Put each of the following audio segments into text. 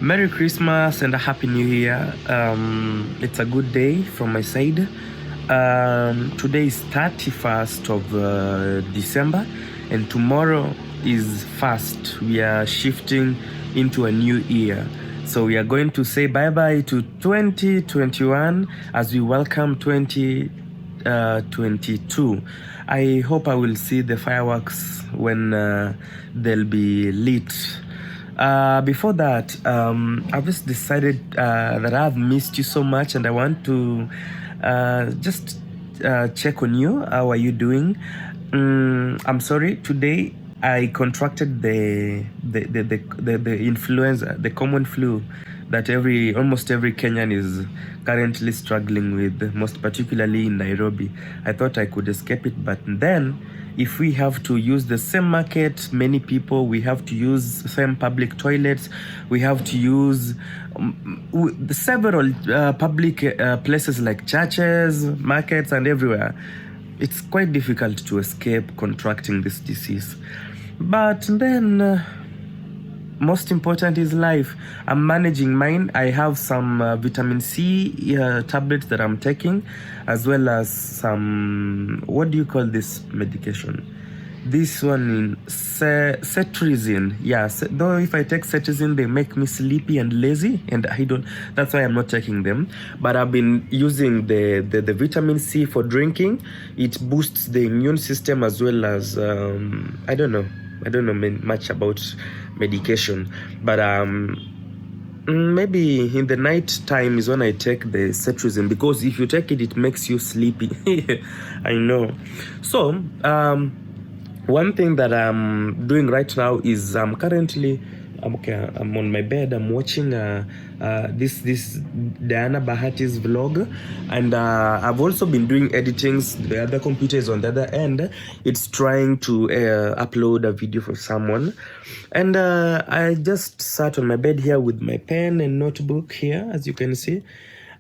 Merry Christmas and a Happy New Year. It's a good day from my side. Today is 31st of December and tomorrow is 1st. We are shifting into a new year. So we are going to say bye-bye to 2021 as we welcome 2022. I hope I will see the fireworks when they'll be lit. Before that, I've just decided that I've missed you so much and I want to just check on you. How are you doing? I'm sorry, today I contracted the influenza, the common flu that almost every Kenyan is currently struggling with, most particularly in Nairobi. I thought I could escape it, but then if we have to use the same market, many people, we have to use the same public toilets, we have to use several public places like churches, markets, and everywhere. It's quite difficult to escape contracting this disease. But then, most important is life. I'm managing mine. I have some vitamin C tablets that I'm taking, as well as some, what do you call this medication? This one in cetirizine. Yeah, though if I take cetirizine, they make me sleepy and lazy, and that's why I'm not taking them. But I've been using the vitamin C for drinking. It boosts the immune system as well as, I don't know much about medication, but maybe in the night time is when I take the cetirizine, because if you take it, it makes you sleepy. I know. So one thing that I'm doing right now is I'm on my bed. I'm watching this Diana Bahati's vlog, and I've also been doing editings. The other computer is on the other end. It's trying to upload a video for someone, and I just sat on my bed here with my pen and notebook here, as you can see.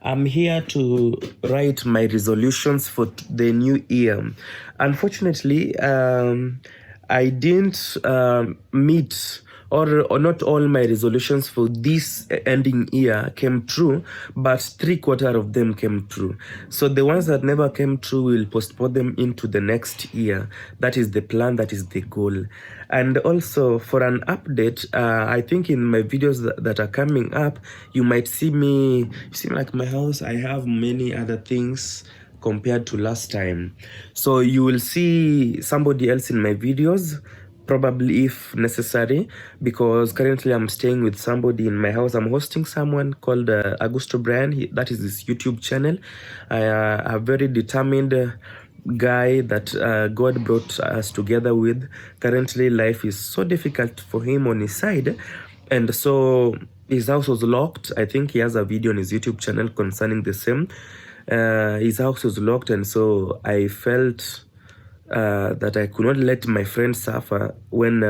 I'm here to write my resolutions for the new year. Unfortunately, I didn't meet, or not all my resolutions for this ending year came true, but 3/4 of them came true. So the ones that never came true, we'll postpone them into the next year. That is the plan, that is the goal. And also for an update, I think in my videos that are coming up, you might see me, like my house, I have many other things compared to last time. So you will see somebody else in my videos, probably if necessary, because currently I'm staying with somebody in my house. I'm hosting someone called Augusto Brian. That is his YouTube channel. A very determined guy that God brought us together with. Currently life is so difficult for him on his side, and so his house was locked. I think he has a video on his YouTube channel concerning the same. His house was locked, and so I felt that I could not let my friends suffer when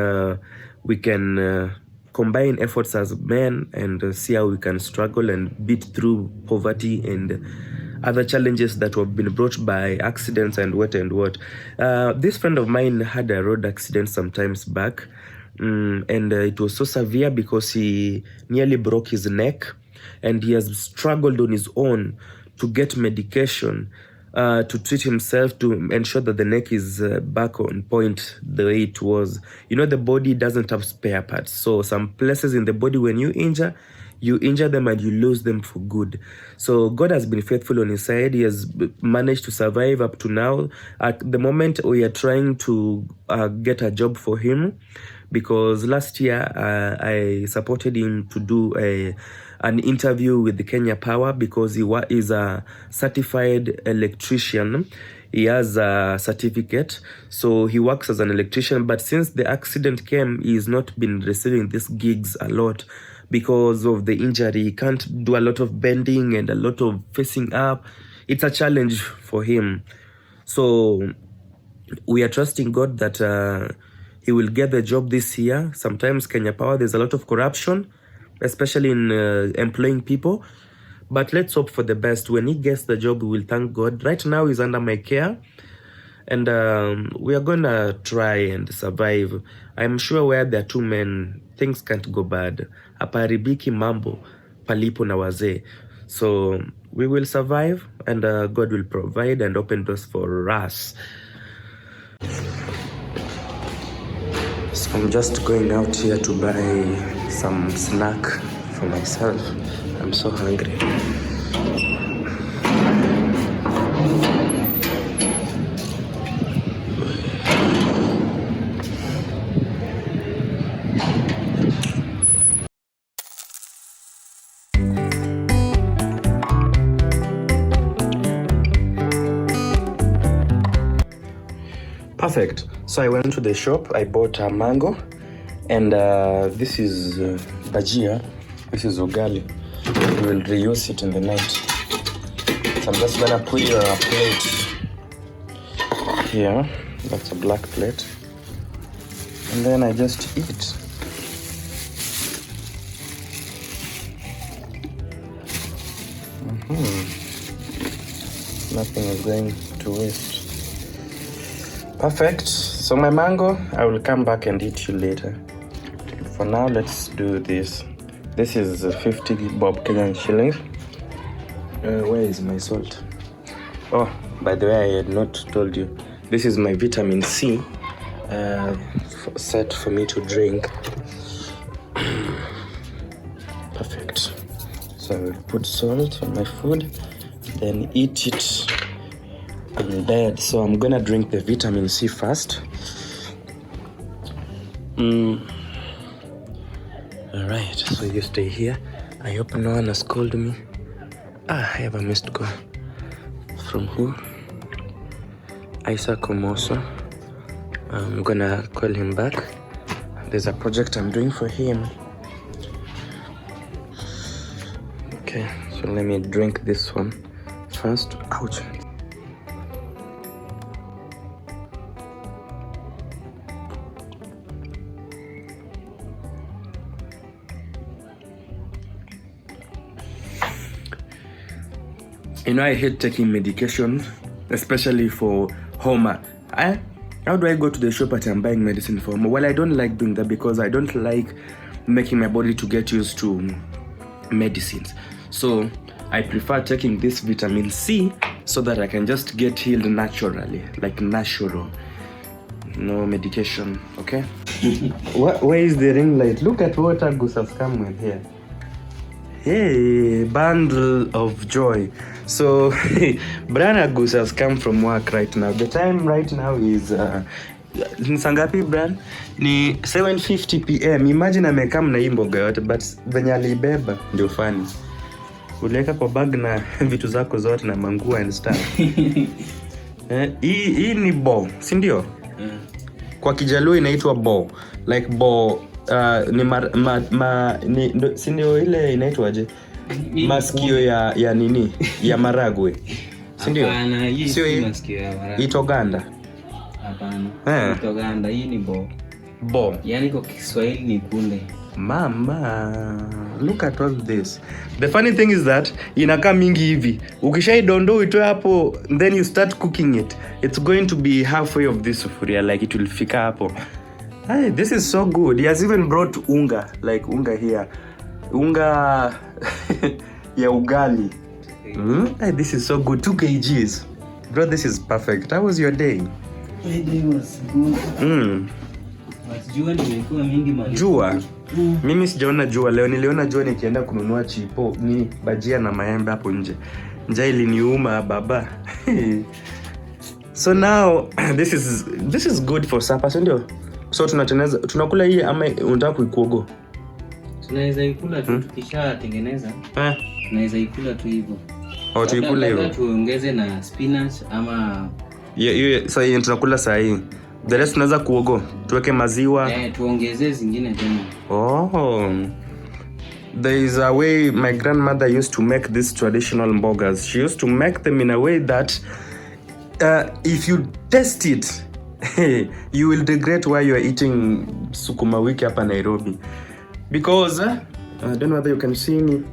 we can combine efforts as men and see how we can struggle and beat through poverty and other challenges that have been brought by accidents and what. This friend of mine had a road accident some times back, and it was so severe because he nearly broke his neck, and he has struggled on his own to get medication to treat himself, to ensure that the neck is back on point the way it was. You know, the body doesn't have spare parts. So some places in the body, when you injure them and you lose them for good. So God has been faithful on his side. He has managed to survive up to now. At the moment, we are trying to get a job for him, because last year I supported him to do an interview with the Kenya Power, because he is a certified electrician. He has a certificate, so he works as an electrician. But since the accident came, he's not been receiving these gigs a lot because of the injury. He can't do a lot of bending and a lot of facing up. It's a challenge for him. So we are trusting God that he will get the job this year. Sometimes Kenya Power, there's a lot of corruption, especially in employing people. But let's hope for the best. When he gets the job, we will thank God. Right now, he's under my care. and we are gonna try and survive. I'm sure where there are two men, things can't go bad. Aparibiki mambo palipo na wazee. So we will survive, and God will provide and open doors for us. So I'm just going out here to buy some snack for myself. I'm so hungry. Perfect. So I went to the shop, I bought a mango, and this is bajia, this is ugali. We will reuse it in the night. So I'm just gonna put your plate here, that's a black plate, and then I just eat. Nothing is going to waste. Perfect. So my mango, I will come back and eat you later. For now, let's do this. This is 50 bob Kenyan shillings. Where is my salt? Oh, by the way, I had not told you. This is my vitamin C set for me to drink. Perfect. So I will put salt on my food, then eat it in bed. So I'm gonna drink the vitamin C first. Alright, so you stay here. I hope no one has called me. I have a missed call. From who? Isaac Omoso. I'm gonna call him back. There's a project I'm doing for him. Okay, so let me drink this one first. Ouch. You know, I hate taking medication, especially for homa. How do I go to the shop and I'm buying medicine for homa? Well, I don't like doing that because I don't like making my body to get used to medicines. So I prefer taking this vitamin C so that I can just get healed naturally, like natural. No medication, okay? Where is the ring light? Look at what Agus has come with here. Hey, bundle of joy. So Brian Agus has come from work right now. The time right now is Sangapi Brian? Ni 7:50 PM. Imagine amekam na hii mboga yote, but venye alibeba ndio funny. Uliweka kwa bag na vitu zako zote na manguo and stuff. Hii ni bo, si ndio? Kwa Kijaluo inaitwa bo. Like bo ni si ndio ile inaitwaje? Masikio ya nini? Ya maragwe. Si ndio? Hapana, hii si masikio ya maragwe. Itoganda. Hapana. Itoganda hii ni bo. Bo. Yaani kwa Kiswahili ni kunde. Mama, look at all this. The funny thing is that inakaa mingi hivi. Ukishaidondo itoe hapo, then you start cooking it. It's going to be halfway of this sufuria, like it will fika hapo. Hey, this is so good. He has even brought unga, like unga here. Unga ya ugali. Hey, this is so good. 2 kgs. Bro, this is perfect. How was your day? My day was good. Jua nimekuwa mingi mali. Jua? Mimi sijaona jua leo. Niliona jua nikienda kununua chipo, ni bajia na maembe hapo nje. Njaa iliniuma baba. So now this is good for supper, so ndio. So tunakula hii ama unataka kuikuogo? Tunaweza ikula tu tukishatengeneza. Tunaweza ikula tu hivyo. Au tuikule hivyo. Tuongeze na spinach ama so hii tunakula saa hii. The rest tunaweza kuogo. Tuweke maziwa. Tuongeze zingine tena. Oh. There is a way my grandmother used to make these traditional mbogas. She used to make them in a way that if you taste it, you will regret why you are eating sukuma wiki hapa Nairobi. Because I don't know whether you can see me.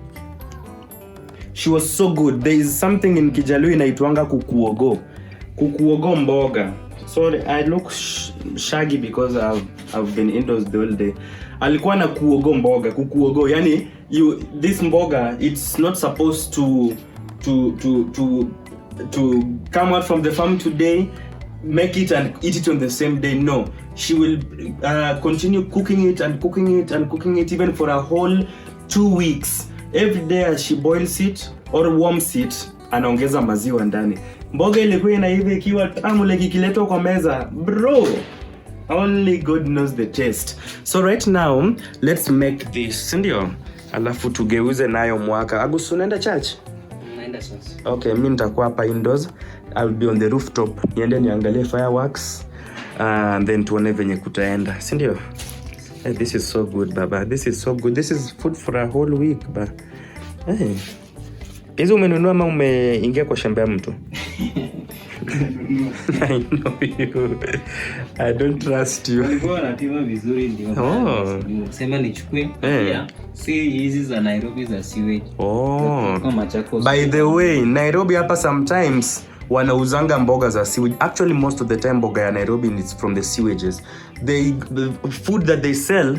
She was so good. There is something in Kijaluo inaitwanga kukuogo. kukuogo mboga. Sorry, I look shaggy because I've been indoors the whole day. Alikuwa na kuogo mboga, kukuogo. Yani this mboga, it's not supposed to come out from the farm today, make it and eat it on the same day. No, she will continue cooking it and cooking it and cooking it even for a whole 2 weeks. Every day as she boils it or warms it, anaongeza maziwa ndani. Mboga ilikuwa inaiva ikiwa tamu like ikiletwa kwa meza. Bro, only God knows the taste. So right now, let's make this. Ndio. Alafu tugeuze nayo mwaka. Agus, unaenda church? Naenda sasa. Okay, mimi nitakuwa hapa indoors. I'll be on the rooftop. Niende niangalie fireworks. And then tuone venye kutaenda. Si ndio? Hey, this is so good, baba. This is so good. This is food for a whole week, ba. Hey. Hizo umenunua ama umeingia kwa shamba ya mtu? I know you. I don't trust you. Walikuwa wanapima vizuri ndio. Sema nichukue. Yeah. Si hizi za Nairobi za sewage. By the way, Nairobi hapa sometimes wanauzanga mboga za sewage. Actually, most of the time mboga ya Nairobi is from the sewages. The food that they sell,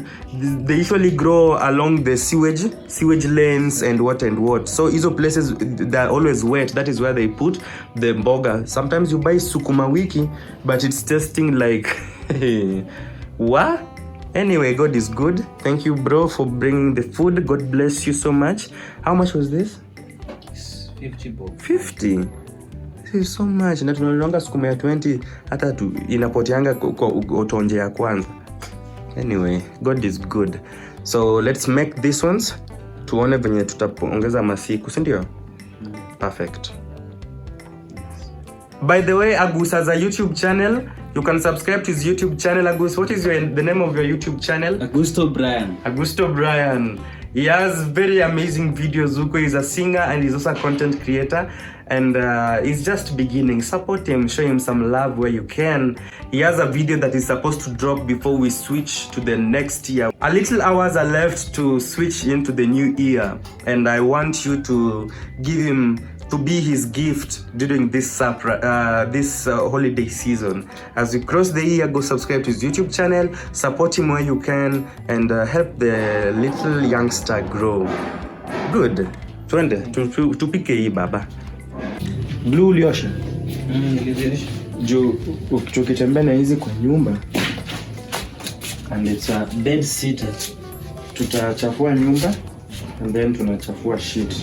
they usually grow along the sewage lanes and what. So hizo places that are always wet, that is where they put the mboga. Sometimes you buy sukuma wiki, but it's tasting like what? Anyway, God is good. Thank you, bro, for bringing the food. God bless you so much. How much was this? 50 bob. 50? This is so much. Na tunalonga sukuma ya 20 hata inapoteanga kwa utonje ya kwanza. Anyway, God is good. So let's make these ones. Tuone venye tutaongeza masiku, si ndio? Perfect. By the way, Agus has a YouTube channel. You can subscribe to his YouTube channel. Agus, what is the name of your YouTube channel? Augusto Brian. He has very amazing videos. Zuko is a singer and he's also a content creator. And he's just beginning. Support him, show him some love where you can. He has a video that is supposed to drop before we switch to the next year. A little hours are left to switch into the new year. And I want you to give him, to be his gift during this holiday season. As we cross the year, go subscribe to his YouTube channel, support him where you can, and help the little youngster grow. Good. Twende, tupike hii baba. Blue uliosha? Niliosha. Juu ukitembea na hizi kwa nyumba and it's a bed sitter, tutachafua nyumba and then tunachafua sheet.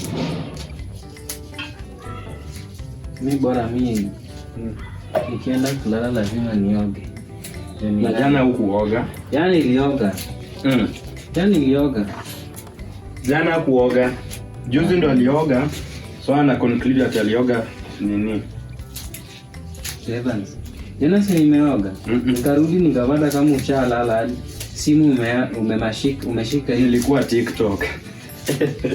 Mimi bora mimi nikienda kulala lazima nioge. Na jana hukuoga? Jana nilioga. Jana kuoga. Juzi ndo alioga. So ana conclude ati alioga nini? Devance. Jana si nimeoga. Nikarudi nikapata kama ushalala hadi simu umeshika ilikuwa TikTok.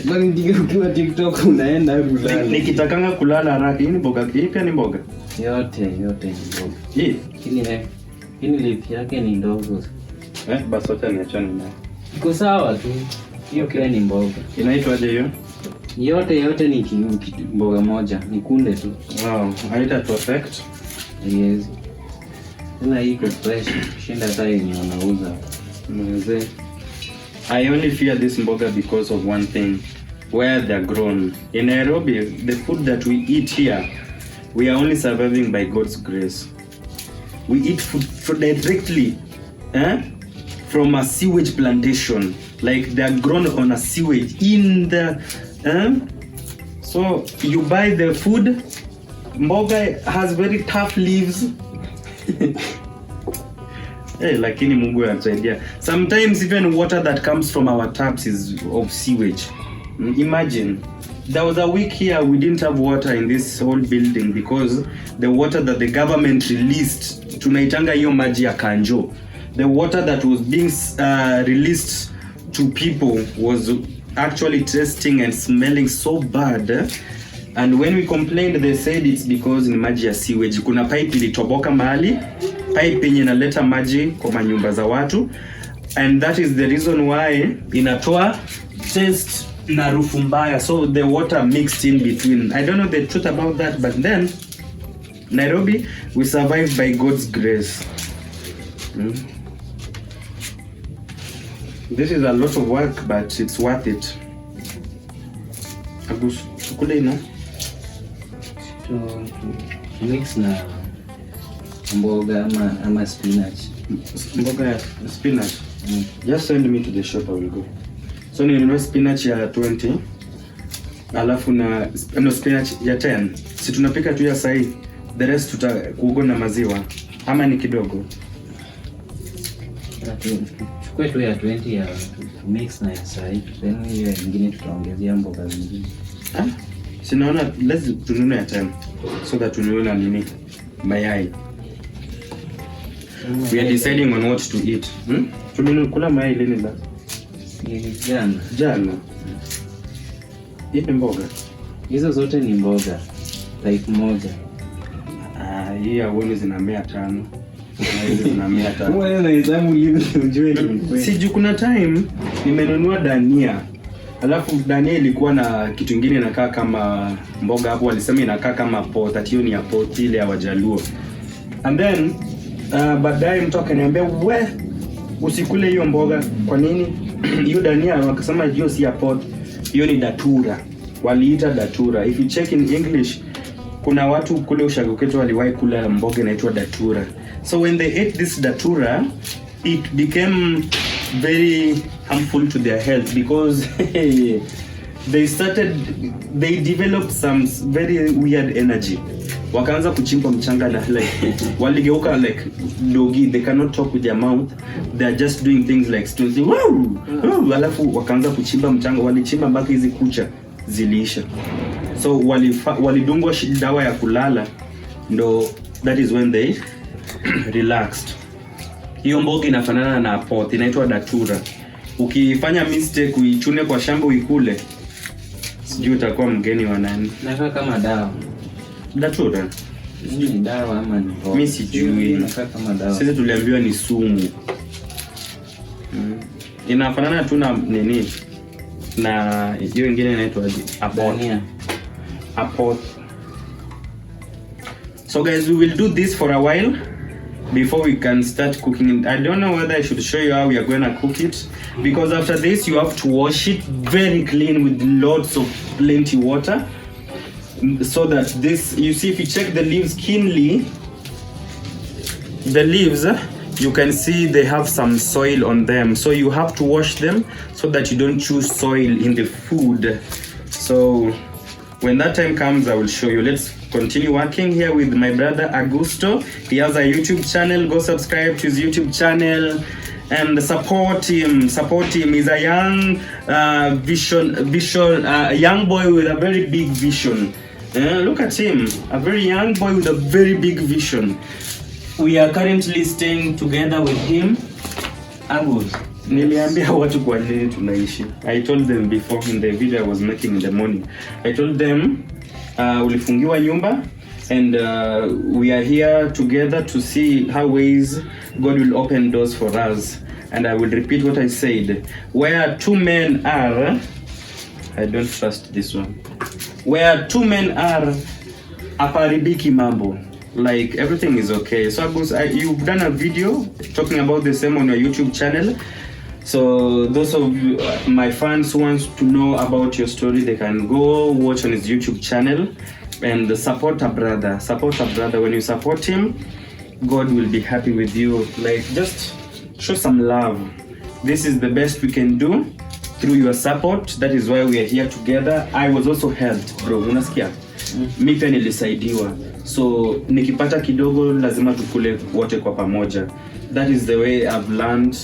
Bali ndio ukiwa TikTok unaenda kulala. Nikitakanga kulala haraka ni mboga kipi ni mboga? Yote ni mboga. Hii lipi yake ni ndogo. Basi acha niachane nayo. Iko sawa tu. Hiyo pia ni mboga. Inaitwaje hiyo? Yote ni mboga moja, ni kunde tu. Wow, haita perfect. Yes. Tena iko fresh, shinda hata yenye wanauza. Mzee. I only fear this mboga because of one thing, where they're grown. In Nairobi, the food that we eat here, we are only surviving by God's grace. We eat food directly from a sewage plantation. Like they're grown on a sewage in the... So you buy the food, mboga has very tough leaves. Lakini Mungu anatusaidia. Sometimes even water that comes from our taps is of sewage. Imagine, there was a week here we didn't have water in this whole building because the water that the government released, tunaitanga hiyo maji ya kanjo. The water that was being released to people was actually tasting and smelling so bad. And when we complained, they said it's because ni maji ya sewage. Kuna pipe ilitoboka mahali, pipe yenye inaleta maji kwa manyumba za watu, and that is the reason why inatoa taste na harufu mbaya. So the water mixed in between. I don't know the truth about that, but then Nairobi, we survived by God's grace. This is a lot of work, but it's worth it. Agus, chukule ina? To mix na mboga ama spinach. Mboga ya spinach. Just send me to the shop, I will go. So ninunue spinach ya 20. Alafu na spinach ya 10. Si tunapika tu ya sahi. The rest tutakugo na maziwa. Ama ni kidogo. Chukue tu ya 20 ya mix na ya sahi. Then hiyo nyingine tutaongezea mboga zingine. Sinaona, let's tununue ya 10 so that tununue na nini mayai. We are deciding on what to eat. Kula mayai lini la? Jana. Hii ni mboga. Hizo zote ni mboga. Type moja. Hii ya woni zinamea 5. Na hizi zinamea 5. Wewe na exam ujue ni kweli. Siju kuna time nimenunua dania. Alafu dania ilikuwa na kitu kingine inakaa kama mboga hapo, walisema inakaa kama pot, ati ni ya pot ile ya Wajaluo. And then baadaye mtu akaniambia we usikule hiyo mboga. Kwa nini? Hiyo dania wakasema hiyo si ya pot, hiyo ni datura. Waliita datura. If you check in English, kuna watu kule ushago kwetu waliwahi kula mboga inaitwa datura. So when they ate this datura, it became very harmful to their health because they developed some very weird energy. Wakaanza kuchimba mchanga na like waligeuka like dogi. They cannot talk with their mouth, they are just doing things like stones. Alafu wakaanza kuchimba mchanga, walichimba mpaka hizi kucha ziliisha. So walidungwa dawa ya kulala, ndo that is when they relaxed. Hiyo mboga inafanana na pot, inaitwa datura. Ukifanya mistake uichune kwa shamba uikule, sijui utakuwa mgeni wa nani. Nakaa kama dawa. Datura? Ni dawa ama ni mboga? Mimi sijui. Nakaa kama dawa. Sisi tuliambiwa ni sumu. Inafanana tu na nini? Na hiyo nyingine inaitwa apot. So guys, we will do this for a while before we can start cooking. I don't know whether I should show you how we are going to cook it, because after this you have to wash it very clean with lots of plenty water, so that this, you see, if you check the leaves keenly, the leaves, you can see they have some soil on them, so you have to wash them so that you don't choose soil in the food. So when that time comes, I will show you. Let's continue working here with my brother Augusto. He has a YouTube channel. Go subscribe to his YouTube channel and support him. He's a young young boy with a very big vision. Look at him, a very young boy with a very big vision. We are currently staying together with him. Agus, niliambia watu kwa nini tunaishi. I told them before in the video I was making in the morning. I told them ulifungiwa nyumba and we are here together to see how ways God will open doors for us. And I will repeat what I said. Where two men are, I don't trust this one. Where two men are, aparibiki mambo. Like everything is okay. So Agus, you've done a video talking about the same on your YouTube channel. So those of my fans who want to know about your story, they can go watch on his YouTube channel and support a brother. Support a brother. When you support him, God will be happy with you. Like, just show some love. This is the best we can do through your support. That is why we are here together. I was also helped, bro. Unasikia? Mimi pia nilisaidiwa. So nikipata kidogo lazima tukule wote kwa pamoja. That is the way I've learned,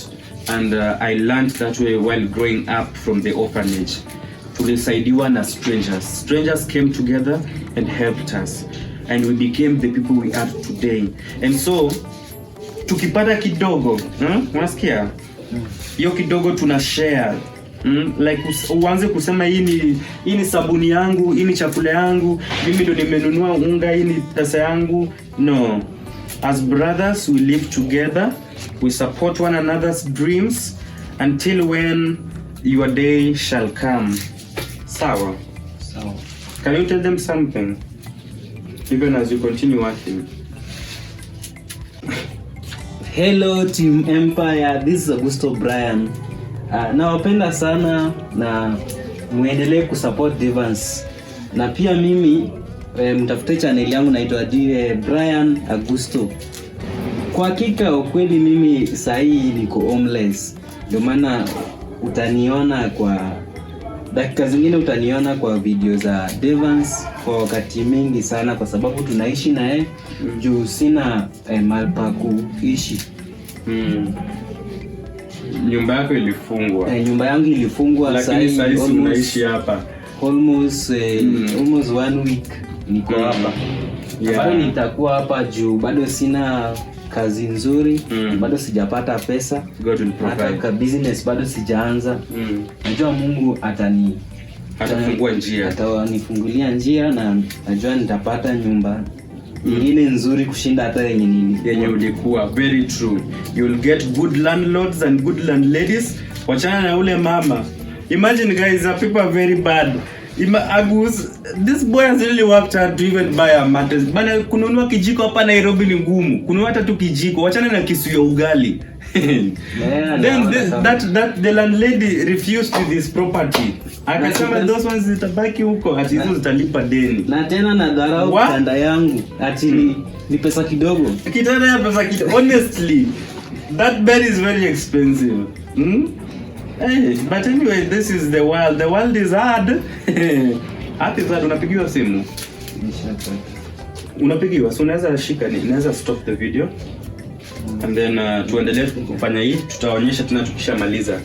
and I learned that way while growing up from the orphanage. Tulisaidiwa na strangers. Strangers came together and helped us, and we became the people we are today. And so tukipata kidogo, unasikia? Hiyo kidogo tuna share. Like uanze kusema hii ni sabuni yangu, hii ni chakula yangu, mimi ndo nimenunua unga, hii ni pesa yangu. No. As brothers, we live together. We support one another's dreams until when your day shall come. Sawa. Sawa. Can you tell them something? even as you continue working. Hello Team Empire, this is Augusto Brian. Nawapenda sana na muendelee kusupport Devance. Na pia mimi mtafute channel yangu naitwa Brian Augusto. Kwa hakika ukweli mimi sahi niko homeless. Ndio maana utaniona kwa dakika zingine utaniona kwa video za Devance kwa wakati mingi sana kwa sababu tunaishi naye juu sina mahali pa kuishi. Nyumba yako ilifungwa. Nyumba yangu ilifungwa sasa unaishi hapa. Almost 1 week niko hapa. Bado nitakuwa hapa juu bado sina kazi nzuri, bado sijapata pesa. God will provide. Hata business bado sijaanza. Najua Mungu atafungua njia. Atanifungulia njia na najua nitapata nyumba nyingine nzuri kushinda hata yenye ulikuwa. Very true. You will get good landlords and good landladies. Wachana na ule mama. Imagine guys, people are very bad. This boy has really worked hard to even buy a mattress. Bana kununua kijiko hapa Nairobi ni ngumu. Kununua hata tu kijiko, wachana na kisu ya ugali. Then the landlady refused to this property. Akasema those ones zitabaki huko, ati hizo zitalipa deni. Na tena na dharau kitanda yangu, ati ni pesa kidogo. Kitanda ya pesa kidogo. Honestly, that bed is very expensive. Hey, but anyway, this is the world. The world is hard. Hata sasa unapigiwa simu. Unapigiwa, so unaweza shika ni, unaweza stop the video. And then tuendelee kufanya hii, tutaonyesha tena tukishamaliza.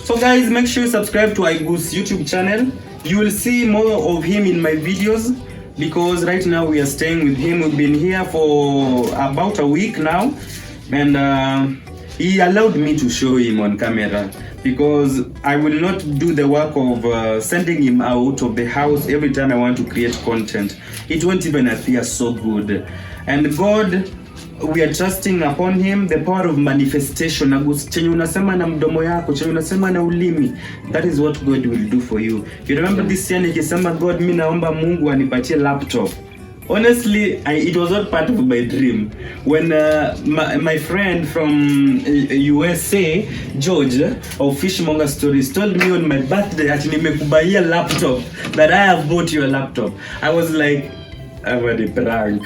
So guys, make sure you subscribe to Igus YouTube channel. You will see more of him in my videos because right now we are staying with him. We've been here for about a week now, and he allowed me to show him on camera because I will not do the work of sending him out of the house every time I want to create content. It won't even appear so good. And God, we are trusting upon him, the power of manifestation. Chenye unasema na mdomo yako, chenye unasema na ulimi, that is what God will do for you. You remember this year nikisema God, mimi naomba Mungu anipatie laptop. Honestly, it was not part of my dream. When my friend from USA, George, of Fishmonger Stories, told me on my birthday that nimekubaia laptop, that I have bought you a laptop, I was like, I'm a prank.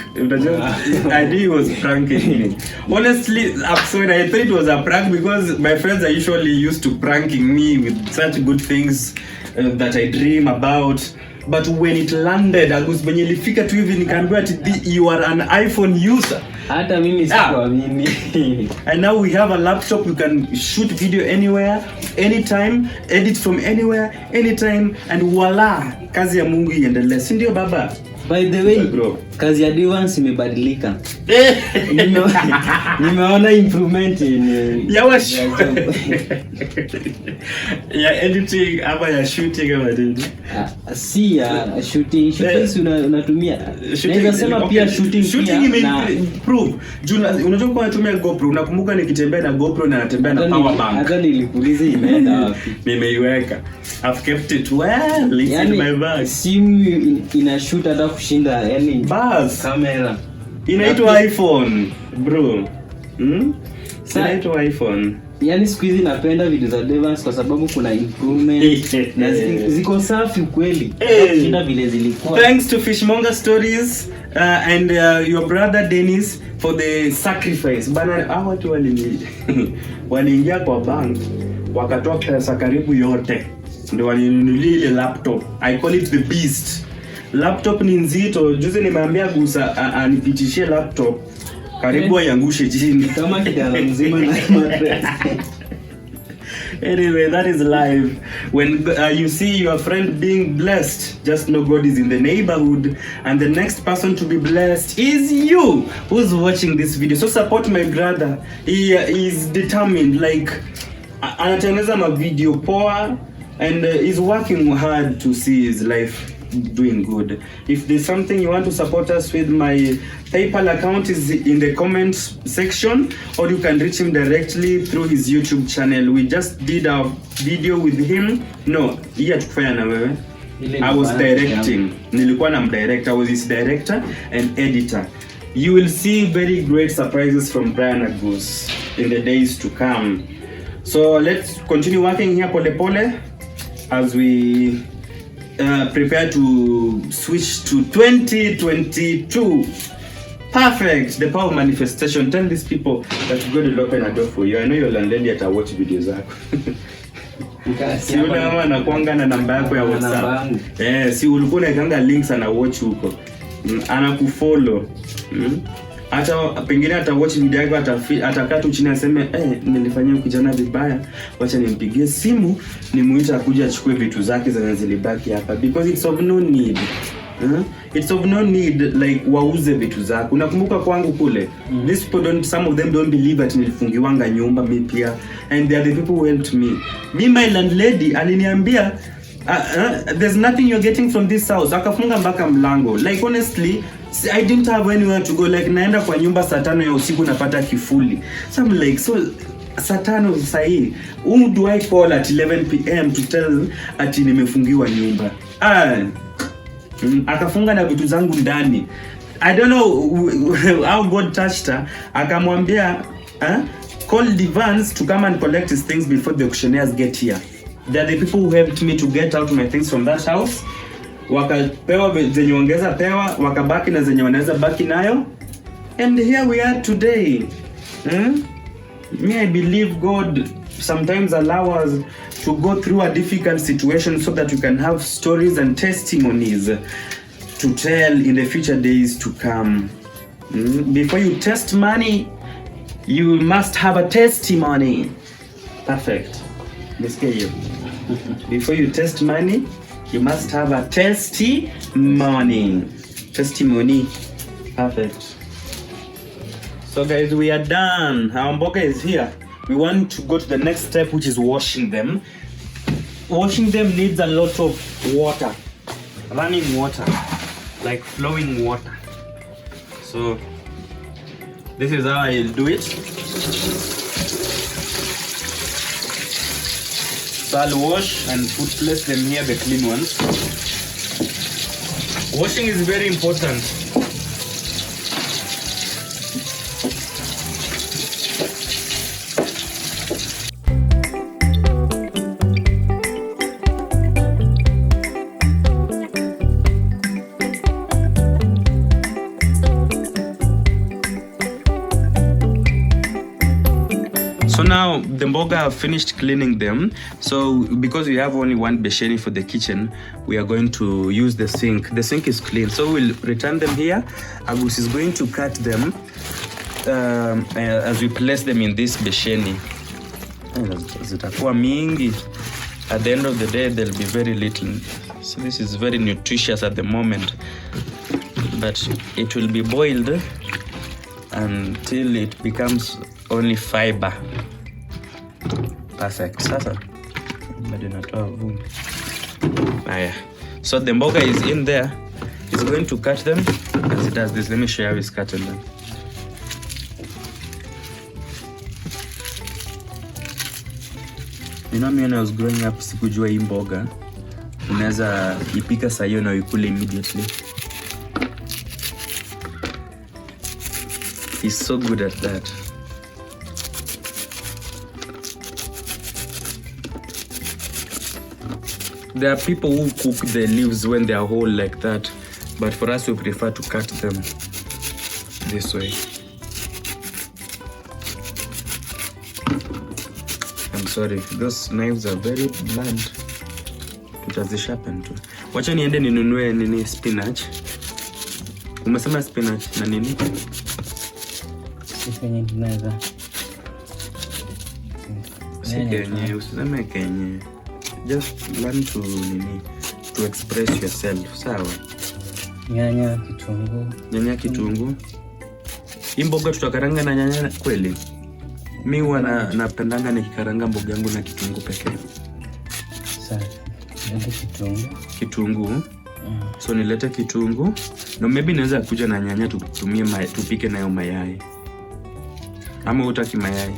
I knew he was pranking me. Honestly, I'm sorry, I thought it was a prank because my friends are usually used to pranking me with such good things that I dream about. But when it landed, venye ilifika tu hivi nikaambiwa you are an iPhone user. Hata mimi sikuamini. And now we have a laptop, we can shoot video anywhere, anytime, edit from anywhere, anytime, and voila, kazi ya Mungu iendelee. Si ndio baba? By the way, kazi ya Devance imebadilika. Nimeona improvement in ya editing ama ya shooting ama nini? Si ya shooting unatumia. Naweza sema pia shooting improve. Unajua kwa natumia GoPro, unakumbuka nikitembea na GoPro na natembea na power bank. Hata nilikuuliza imeenda wapi? Nimeiweka. I've kept it well in my bag. Simu ina shoot hata kushinda yani bas kamera. Inaitwa iPhone, bro. Inaitwa iPhone. Yani siku hizi napenda video za Devance kwa sababu kuna improvement na ziko safi kweli kushinda vile zilikuwa. Thanks to Fishmonger Stories and your brother Dennis for the sacrifice. Bana hao watu waliingia kwa bank wakatoa pesa karibu yote ndio waninunulie ile laptop. I call it the beast. Laptop ni nzito. Juzi nimeambia Gusa anipitishie laptop karibu aiangushe chini kama kijana mzima na mattress. Anyway, that is life. When you see your friend being blessed, just know God is in the neighborhood, and the next person to be blessed is you who's watching this video. So support my brother. He is determined, like anatengeneza ma video poa, and is working hard to see his life doing good. If there's something you want to support us with, my PayPal account is in the comments section, or you can reach him directly through his YouTube channel. We just did a video with him. No, hii hatukufanya na wewe. I was directing. Nilikuwa na director. I was his director and editor. You will see very great surprises from Brian Agus in the days to come. So let's continue working here pole pole as we prepare to switch to 2022. Perfect. The power of manifestation. Tell these people that God will open a door for you. I know your landlady at watch videos zako. Si ule mama anakuanga na namba yako ya WhatsApp. Si ulikuwa unaekanga links ana watch huko. Anakufollow. Hata pengine ata watch video yako atakaa tu chini aseme nilifanyia kijana vibaya, wacha nimpigie simu nimuite akuje achukue vitu zake zilibaki hapa, because it's of no need. It's of no need like wauze vitu zako. Unakumbuka kwangu kule, these people some of them don't believe that nilifungiwanga nyumba mimi pia, and they are the people who helped me. My landlady aliniambia there's nothing you're getting from this house. Akafunga mpaka mlango. Like honestly, I didn't have anywhere to go. Like naenda kwa nyumba saa 5 ya usiku napata kifuli. So I'm like, so saa 5 sahi, who do I call at 11 PM to tell ati nimefungiwa nyumba? Akafunga na vitu zangu ndani. I don't know how God touched her. Akamwambia call Devance to come and collect his things before the auctioneers get here. They are the people who helped me to get out my things from that house. Wakapewa zenye ongeza pewa, wakabaki na zenye wanaweza baki nayo. And here we are today. Me, I believe God sometimes allow us to go through a difficult situation so that we can have stories and testimonies to tell in the future days to come. Before you test money, you must have a testimony. Perfect. Before you test money, you must have a testimony. Testimony. Perfect. So guys, we are done. Our mboga is here. We want to go to the next step, which is washing them. Washing them needs a lot of water. Running water. Like flowing water. So this is how I'll do it. So I'll wash and place them here, the clean ones. Washing is very important. So now the mboga have finished cleaning them. So because we have only one besheni for the kitchen, we are going to use the sink. The sink is clean, so we'll return them here. Agus is going to cut them as we place them in this besheni. Zitakuwa mingi. At the end of the day, there'll be very little. So this is very nutritious at the moment, but it will be boiled until it becomes only fiber. Perfect. Sasa bado natoa vumbi. Haya. So the mboga is in there. It's going to cut them as it does this. Let me show you how it's cutting them. You know, me when I was growing up, sikujua hii mboga unaweza ipika saa hiyo na uikule immediately. He's so good at that. There are people who cook the leaves when they are whole like that, but for us we prefer to cut them this way. I'm sorry, those knives are very blunt. Tutazisharpen tu. Wacha niende ninunue nini spinach. Umesema spinach na nini? Kenye tunaweza. Kenye, usiseme kenye. Just learn to express yourself. Sawa. Nyanya, kitunguu. Nyanya, kitunguu. Hii mboga tutakaranga na nyanya kweli? Mimi huwa napendanga nikikaranga mboga yangu na kitunguu pekee. Sawa. Nilete kitunguu. Kitunguu. So nilete kitunguu. Na maybe naweza kuja na nyanya tutumie tupike nayo mayai. Ama hutaki mayai?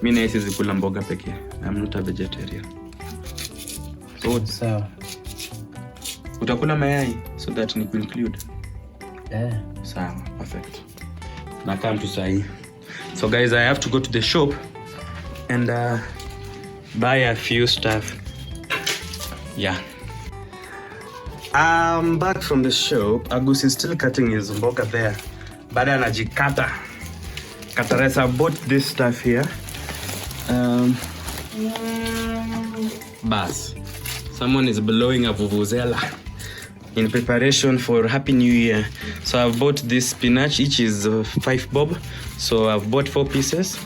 Mimi na siwezi kula mboga pekee. I'm not a vegetarian. Sawa. Utakula mayai so that ni include. Sawa, perfect. Na come to sahi. So guys, I have to go to the shop and buy a few stuff. Yeah. I'm back from the shop. Agus is still cutting his mboga there. Bada anajikata. Kataresa, I bought this stuff here. Bas. Someone is blowing a vuvuzela in preparation for Happy New Year. So I've bought this spinach, each is 5 bob. So I've bought 4 pieces.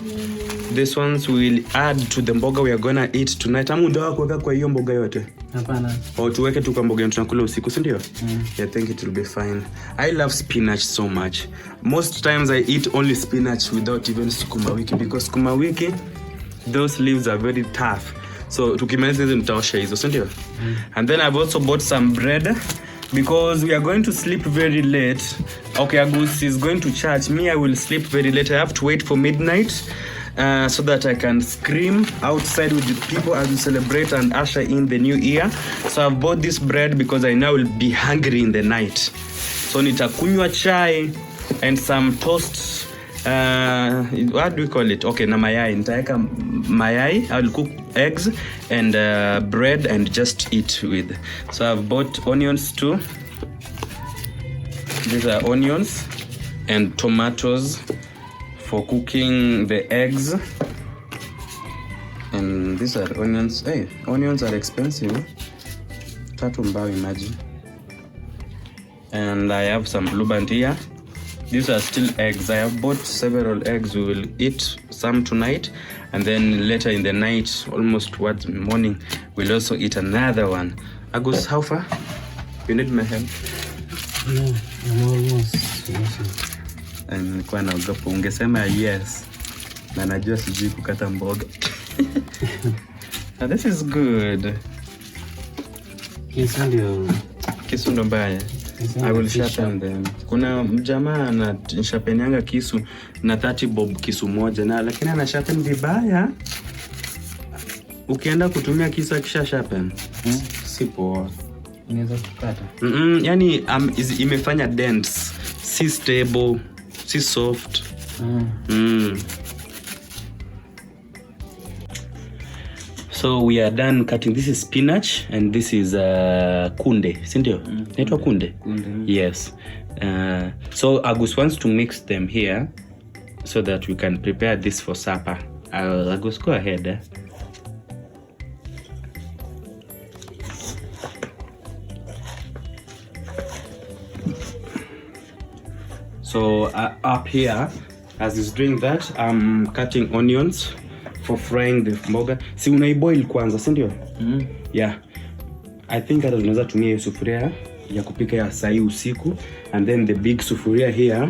These ones will add to the mboga we are gonna eat tonight. Amu ndio kuweka kwa hiyo mboga yote? Hapana. Au tuweke tu kwa mboga tunakula usiku, si ndio? Yeah, I think it will be fine. I love spinach so much. Most times I eat only spinach without even sukuma wiki, because sukuma wiki, those leaves are very tough. So tukimaliza hizo nitaosha hizo, si ndio? And then I've also bought some bread because we are going to sleep very late. Okay, Agus is going to church. Me, I will sleep very late. I have to wait for midnight so that I can scream outside with the people as we celebrate and usher in the new year. So I've bought this bread because I now will be hungry in the night. So nitakunywa chai and some toast. What do we call it? Okay, na mayai. Nitaeka mayai. I will cook eggs and bread and just eat with. So I've bought onions too. These are onions and tomatoes for cooking the eggs. And these are onions. Hey, onions are expensive. Tatu mbao, imagine. And I have some blue band here. These are still eggs. I have bought several eggs. We will eat some tonight, and then later in the night, almost towards morning, we'll also eat another one. Agus, how far? You need my help? No, I'm almost. Nilikuwa naogopa ungesema yes. Na najua sijui kukata mboga. This is good. Kisu ndo mbaya. I will sharpen them. Kuna mjamaa anasharpenianga kisu na 30 bob kisu moja, na lakini ana sharpen vibaya. Ukienda kutumia kisu kisha sharpen. Si poa. Inaweza kukata. Yani imefanya dents. Si stable, si soft. So we are done cutting. This is spinach and this is kunde, sindio? Naitwa kunde? Kunde. Yes. So Agus wants to mix them here so that we can prepare this for supper. Agus, go ahead. So up here, as he's doing that, I'm cutting onions for frying the mboga. Si unaiboil kwanza, si ndio? Yeah. I think hata tunaweza tumia hiyo sufuria ya kupika ya saa hii usiku, and then the big sufuria here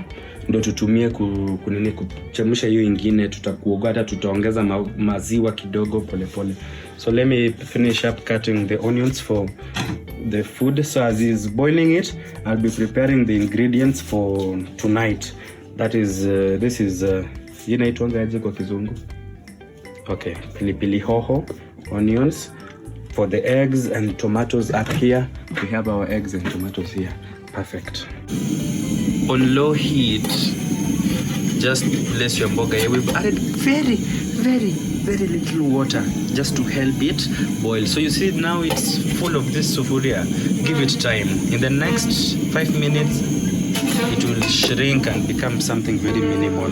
ndo tutumie kuchemsha hiyo ingine. Tutakuoga, hata tutaongeza maziwa kidogo pole pole. So let me finish up cutting the onions for the food. So as he's boiling it, I'll be preparing the ingredients for tonight. That is this is inaitwa aje kwa kizungu? Okay, pilipili hoho, onions, for the eggs and tomatoes up here. We have our eggs and tomatoes here. Perfect. On low heat, just place your mboga here. We've added very little water just to help it boil. So you see now it's full of this sufuria. Give it time. In the next 5 minutes, it will shrink and become something very minimal.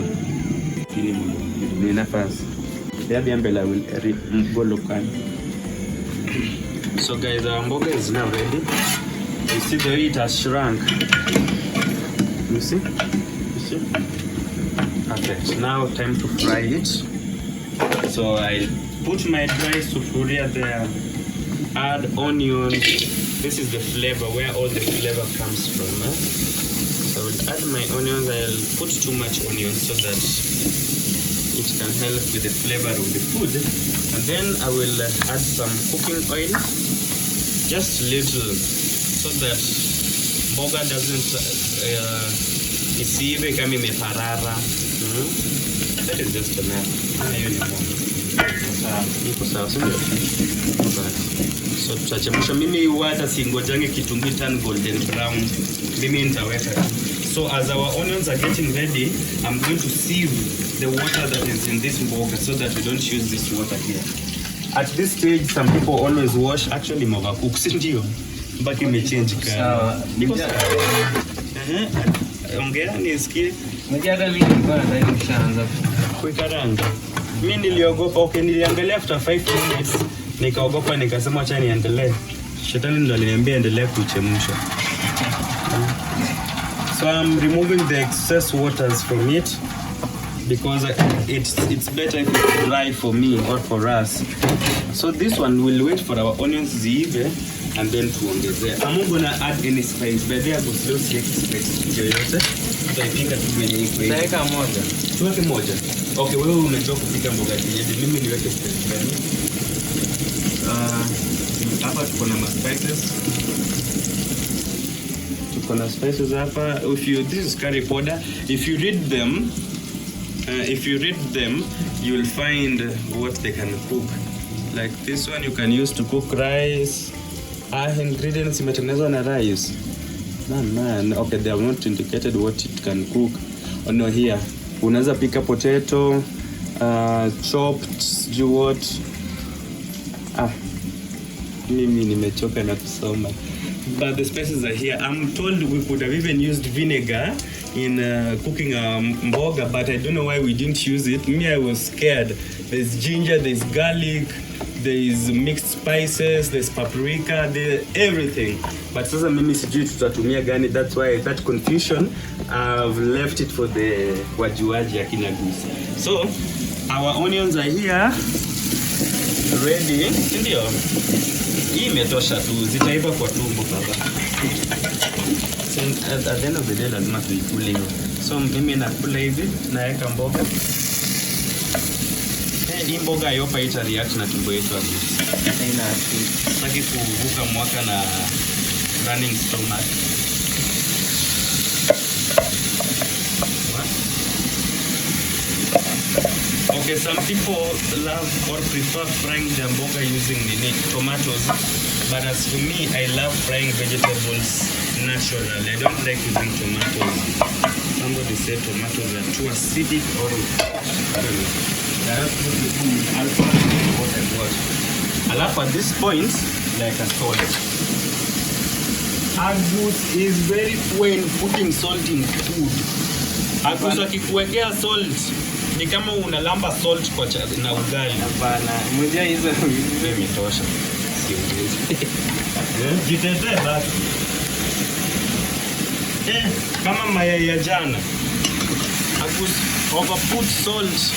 So guys, our mboga is now ready. You see the way it has shrunk. You see? Perfect. Now time to fry it. So I put my dry sufuria there. Add onion. This is the flavor, where all the flavor comes from. So I will add my onions. I'll put too much onion so that it can help with the flavor of the food. And then I will add some cooking oil, just little, so that mboga doesn't isiive kama imeparara. That is just enough. Iko sawa sio? So tutachemsha. Mimi hata singojange kitunguu turn golden brown. Mimi nitaweka. So as our onions are getting ready, I'm going to sieve the water that is in this mboga so that we don't use this water here. At this stage, some people always wash. Actually, cook, ndio mpaka imechange Sawa. Niko sawa. Ongea nisikie. Unajua hata mimi nilikuwa nadhani nishaanza Kuikaranga. Mimi niliogopa. Okay, niliangalia after 5 minutes. Nikaogopa nikasema acha niendelee. Shetani ndo aliniambia endelee kuchemsha. So I'm removing the excess waters from it because it's better if it's dry for me or for us. So this one will wait for our onions ziive and then tuongezea. I'm not gonna add any spice, but there go slow spice yoyote. Tutaipika tu kwenye iko hivi. Taweka moja. Tuweke moja. Okay, wewe unajua kupika mboga kienyeji. Mimi niweke spice gani? Hapa tuko na spices. Tuko na spices hapa. This is curry powder. If you read them, you will find what they can cook. Like this one you can use to cook rice. Ingredients imetengenezwa na rice. Man. Okay, they have not indicated what it can cook. Oh no, here. Unaweza pika potato, chopped, what? Mimi nimechoka na kusoma. But the spices are here. I'm told we could have even used vinegar in cooking mboga, but I don't know why we didn't use it. Me, I was scared. There's ginger, there's garlic, there's mixed spices, there's paprika, there's everything. But sasa mimi sijui tutatumia gani. That's why that confusion, I've left it for the wajuaji akina Gusi. So, our onions are here, ready. Ndio. Hii imetosha tu, zitaiva kwa tumbo baba. So at the end of the day lazima tuikule hiyo. So mimi nakula hivi, naweka mboga. Hii mboga yopa ita react na tumbo yetu hapo. Haina Sitaki kuvuka mwaka na running stomach. Okay, some people love or prefer frying the mboga using tomatoes, but as for me, I love frying vegetables naturally. I don't like using tomatoes. Somebody said tomatoes are too acidic or I don't know. They are Alafu at this point, like a salt. Agus is very poor in putting salt in food. Agus akikuwekea salt ni kama unalamba salt kwa na ugali. Hapana, mmoja hizo imetosha. Siongezi. Jitetee basi. Kama mayai ya jana. Agus overput salt.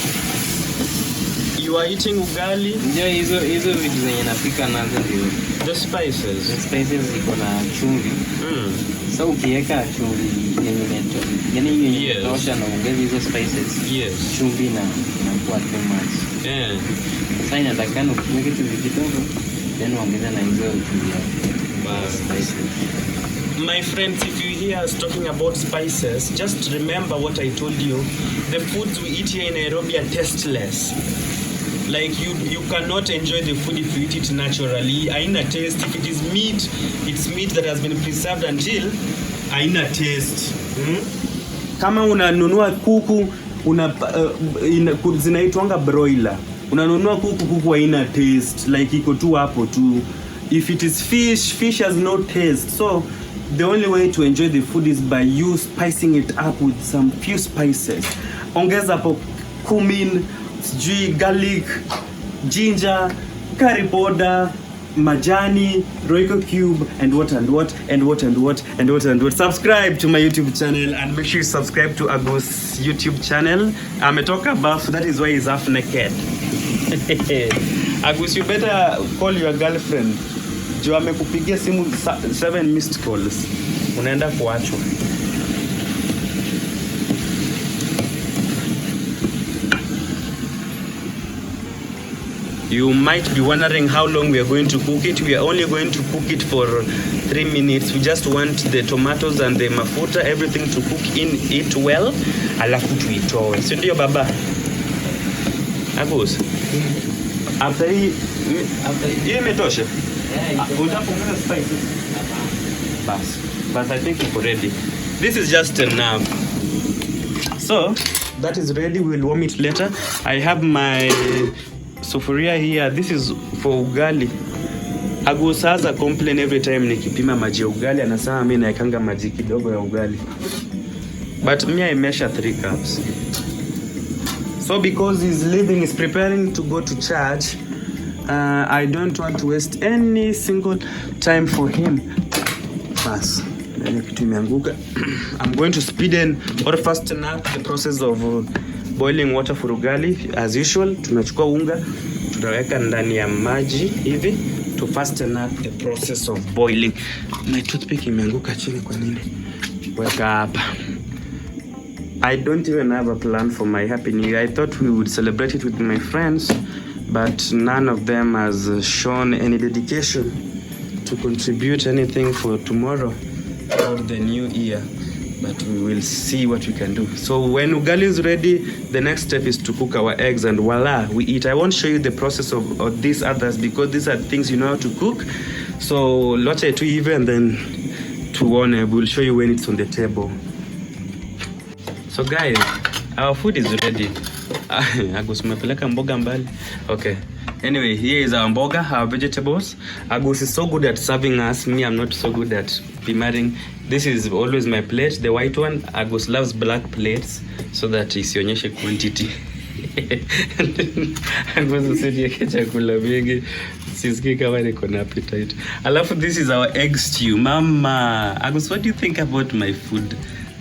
You are eating ugali. Ndio hizo vitu zenye napika nazo ndio. The spices. The spices ziko na chumvi. So ukiweka chumvi yenye inatosha na ongeza hizo spices. Yes. Chumvi na inakuwa too much. Sasa inatakana ukiweke chumvi kidogo, then ongeza na hizo chumvi ya spices. My friends, if you hear us talking about spices, just remember what I told you. The foods we eat here in Nairobi are tasteless. Like you cannot enjoy the food if you eat it naturally. Haina taste. If it is meat, it's meat that has been preserved until haina taste. Kama unanunua kuku zinaitwanga broiler. Unanunua kuku haina taste, like iko tu hapo tu. If it is fish has no taste. So the only way to enjoy the food is by you spicing it up with some few spices. Ongeza hapo cumin, garlic, ginger, curry powder, majani, royco cube, and what. Subscribe to my YouTube channel and make sure you subscribe to Agus YouTube channel. Ametoka buff, that is why he's half naked. Agus, you better call your girlfriend. Juu amekupigia simu 7 missed calls. Unaenda kuachwa. You might be wondering how long we are going to cook it. We are only going to cook it for 3 minutes. We just want the tomatoes and the mafuta, everything to cook in it well. Alafu tuitoe. Si ndio baba? Agus. After hii imetosha. Utapunguza spices. But I think it's ready. This is just enough. So that is ready. We'll warm it later. I have my sufuria here. This is for ugali. Agusaza complain every time nikipima maji ya ugali, anasema mimi naekanga maji kidogo ya ugali. But me I measure 3 cups. So because he's leaving, he's preparing to go to church, I don't want to waste any single time for him. Pass. I'm going to speed and or fasten up the process of boiling water for ugali. As usual, tunachukua unga, tunaweka ndani ya maji hivi to fasten up the process of boiling. My toothpick imeanguka chini kwa nini? Weka hapa. I don't even have a plan for my Happy New Year. I thought we would celebrate it with my friends, but none of them has shown any dedication to contribute anything for tomorrow or the new year. But we will see what we can do. So when ugali is ready, the next step is to cook our eggs, and voila, we eat. I won't show you the process of these others because these are things you know how to cook. So locha tu hivi and then tuone, we'll show you when it's on the table. So guys, our food is ready. Agus umepeleka mboga mbali. Okay. Anyway, here is our mboga, our vegetables. Agus is so good at serving us. Me, I'm not so good at pimaring. This is always my plate, the white one. Agus loves black plates so that isionyeshe quantity. Agus usiniweke chakula mingi. Sisikii kama niko na appetite. Alafu this is our egg stew. Mama, Agus, what do you think about my food?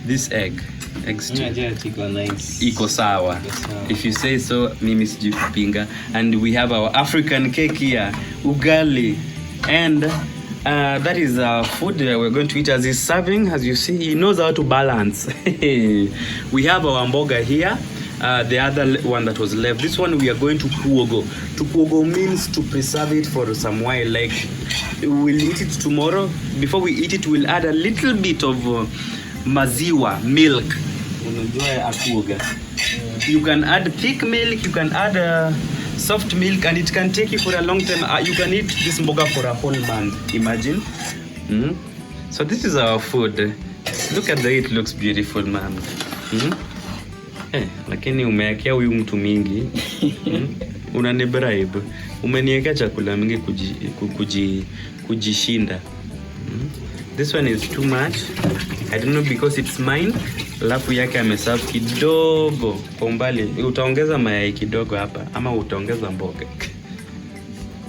This egg stew. Iko sawa. If you say so, mimi sijui kupinga. And we have our African cake here, ugali, and that is our food that we're going to eat as he's serving. As you see, he knows how to balance. We have our mboga here. The other one that was left, this one we are going to kuogo. To kuogo means to preserve it for some while. Like we'll eat it tomorrow. Before we eat it, we'll add a little bit of maziwa, milk. You can add thick milk, you can add soft milk, and it can take you for a long time. You can eat this mboga for a whole month, imagine. So this is our food. Look at the way it looks beautiful, man. Lakini umeekea huyu mtu mingi. Unanibribe. Umeniweka chakula mingi kujishinda. This one is too much. I don't know because it's mine. Alafu yake ameserve kidogo kwa umbali. Utaongeza mayai kidogo hapa ama utaongeza mboga.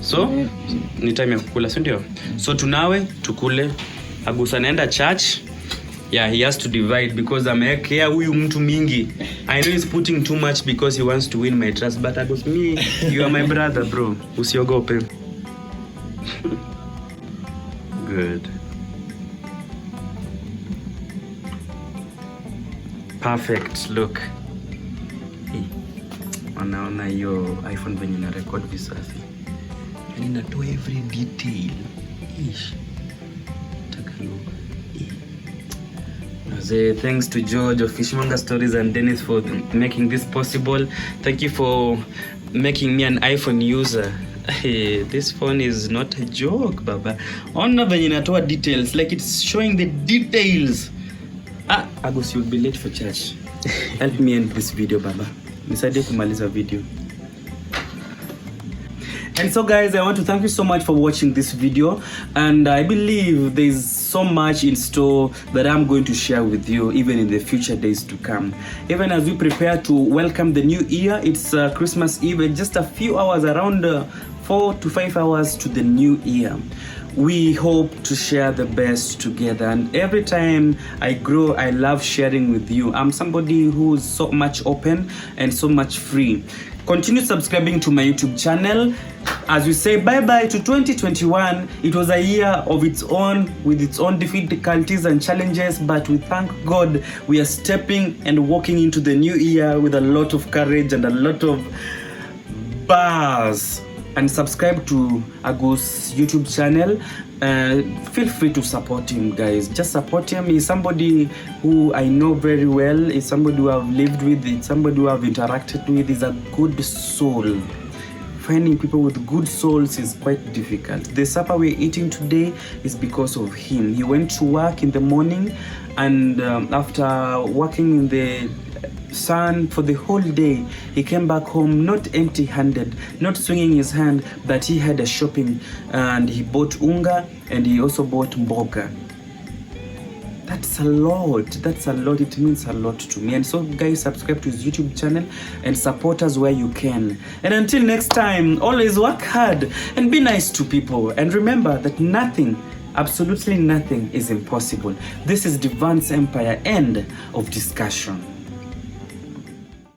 So ni time ya kukula, si ndio? So tunawe tukule. Agus anaenda church. Yeah, he has to divide because amewekea huyu mtu mingi. I know he's putting too much because he wants to win my trust, but Agus, me, you are my brother, bro. Usiogope. Good. Perfect, look. Wanaona hiyo iPhone venye na record visafi. Inatoa every detail. Take a look. Thanks to George of Fishmonger Stories and Dennis for making this possible. Thank you for making me an iPhone user. Hey, this phone is not a joke, baba. Ona venye inatoa details, like it's showing the details. Agus, you'll be late for church. Help me end this video, baba. Nisaidie kumaliza video. And so guys, I want to thank you so much for watching this video, and I believe there's so much in store that I'm going to share with you even in the future days to come. Even as we prepare to welcome the new year, it's Christmas Eve, and just a few hours, around 4 to 5 hours to the new year. We hope to share the best together, and every time I grow, I love sharing with you. I'm somebody who's so much open and so much free. Continue subscribing to my YouTube channel. As we say bye-bye to 2021, it was a year of its own, with its own difficulties and challenges, but we thank God we are stepping and walking into the new year with a lot of courage and a lot of buzz. And subscribe to Agus YouTube channel. feel free to support him, guys. Just support him. He's somebody who I know very well. He's somebody who I've lived with. It's somebody who I've interacted with. He's a good soul. Finding people with good souls is quite difficult. The supper we're eating today is because of him. He went to work in the morning, and after working in the sun for the whole day, he came back home not empty-handed, not swinging his hand, but he had a shopping, and he bought unga and he also bought mboga. That's a lot. That's a lot. It means a lot to me. And so, guys, subscribe to his YouTube channel and support us where you can. And until next time, always work hard and be nice to people. And remember that nothing, absolutely nothing, is impossible. This is Devance Empire. End of discussion.